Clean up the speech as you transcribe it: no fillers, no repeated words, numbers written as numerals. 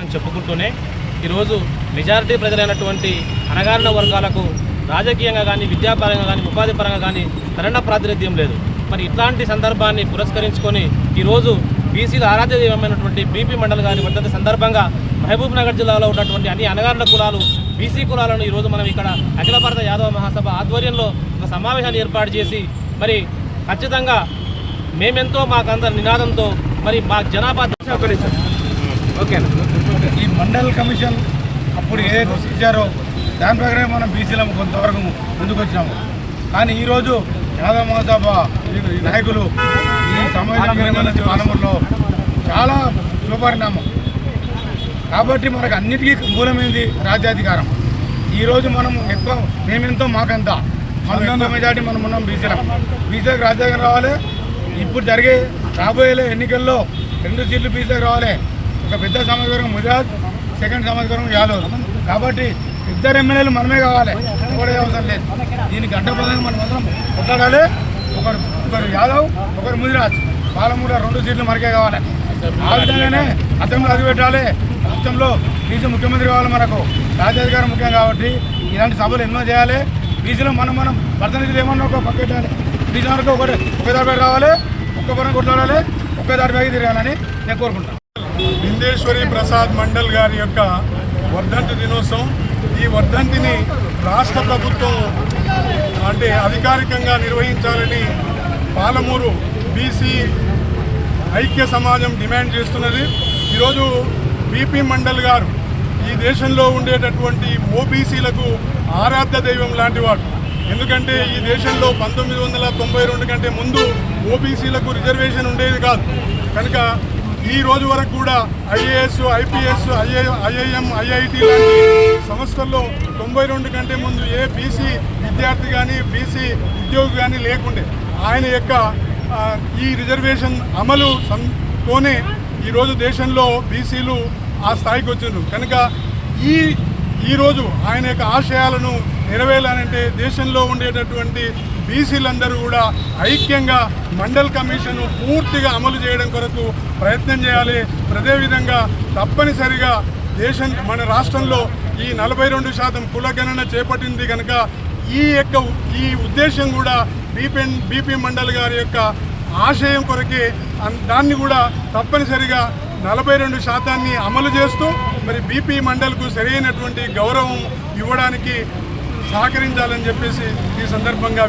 అని చెప్పుకుంటూనే ఈరోజు మెజారిటీ ప్రజలైనటువంటి అణగారిన వర్గాలకు రాజకీయంగా కానీ విద్యాపరంగా కానీ ఉపాధి పరంగా కానీ సరైన ప్రాతినిధ్యం లేదు. మరి ఇట్లాంటి సందర్భాన్ని పురస్కరించుకొని ఈరోజు బీసీల ఆరాధ్య దైవమైనటువంటి బీపీ మండల్ గారి వర్ధంతి సందర్భంగా మహబూబ్ నగర్ జిల్లాలో ఉన్నటువంటి అన్ని అణగారిన కులాలు బీసీ కులాలను ఈరోజు మనం ఇక్కడ అఖిల భారత యాదవ మహాసభ ఆధ్వర్యంలో ఒక సమావేశాన్ని ఏర్పాటు చేసి మరి ఖచ్చితంగా మేమెంతో మాకందరి నినాదంతో మరి మా జనాభా ఓకేనా ఈ మండల్ కమిషన్ అప్పుడు ఏదైతే ఇచ్చారో దాని ప్రకారం మనం బీసీలకు కొంతవరకు ముందుకు వచ్చినాము. కానీ ఈరోజు యాదవ మహాసభ నాయకులు ఈ సమాజానికి పాలనలో చాలా శుభపరిణామం. కాబట్టి మనకు అన్నిటికీ మూలమైంది రాజ్యాధికారం. ఈరోజు మనం మేమెంతో మాకంతా మనం మెజార్టీ మనం ఉన్నాం బీసీలకు రాజ్యాధికారం రావాలి. ఇప్పుడు జరిగే రాబోయే ఎన్నికల్లో 2 సీట్లు బీసీలకు రావాలి. ఒక పెద్ద సమాజవర్గం ముదిరాజ్, సెకండ్ సమాజవర్గం యాదవ్. కాబట్టి 2 ఎమ్మెల్యేలు మనమే కావాలి, ఒకటే అవసరం లేదు. దీనికి గంటపదంగా మనం అందరం కొట్లాడాలి. ఒకరు యాదవ్, ఒకరు ముదిరాజ్. పాలమూరులో 2 సీట్లు మనకే కావాలి. ఆ విధంగానే అసెంబ్లీ అడుగు పెట్టాలి. రాష్ట్రంలో బీసీ ముఖ్యమంత్రి కావాలి. మనకు రాజ్యాధికారం ముఖ్యం కాబట్టి ఇలాంటి సభలు ఎన్నో చేయాలి. బీసీలో మనం ప్రతినిధులు ఏమన్నా ఒక పక్కెట్టాలి. బీసీ వరకు ఒకే దారిపై రావాలి, ఒక్క పరం కొట్లాడాలి, ఒకే దారిపైకి తిరగాలని నేను కోరుకుంటాను. బిందేశ్వరి ప్రసాద్ మండల్ గారి యొక్క వర్ధంతి దినోత్సవం. ఈ వర్ధంతిని రాష్ట్ర ప్రభుత్వం అంటే అధికారికంగా నిర్వహించాలని పాలమూరు బీసీ ఐక్య సమాజం డిమాండ్ చేస్తున్నది. ఈరోజు బీపీ మండల్ గారు ఈ దేశంలో ఉండేటటువంటి ఓబీసీలకు ఆరాధ్య దైవం లాంటి వాడు. ఎందుకంటే ఈ దేశంలో 1992 కంటే ముందు ఓబీసీలకు రిజర్వేషన్ ఉండేది కాదు. కనుక ఈ రోజు వరకు కూడా ఐఏఎస్, ఐపీఎస్, ఐఐఎం, ఐఐటి లాంటి సంస్థల్లో 92 కంటే ముందు ఏ బీసీ విద్యార్థి కానీ బీసీ ఉద్యోగి కానీ లేకుండే. ఆయన యొక్క ఈ రిజర్వేషన్ అమలుతోనే ఈరోజు దేశంలో బీసీలు ఆ స్థాయికి వచ్చిండ్రు. కనుక ఈరోజు ఆయన యొక్క ఆశయాలను నెరవేరాలంటే దేశంలో ఉండేటటువంటి బీసీలందరూ కూడా ఐక్యంగా మండల్ కమిషన్ పూర్తిగా అమలు చేయడం కొరకు ప్రయత్నం చేయాలి. అదేవిధంగా తప్పనిసరిగా మన రాష్ట్రంలో ఈ 42% కులగణన చేపట్టింది కనుక ఈ ఉద్దేశం కూడా బీపీ మండల్ గారి యొక్క ఆశయం కొరకే. దాన్ని కూడా తప్పనిసరిగా 42% అమలు చేస్తూ మరి బీపీ మండల్కు సరైనటువంటి గౌరవం ఇవ్వడానికి సహకరించాలని చెప్పేసి ఈ సందర్భంగా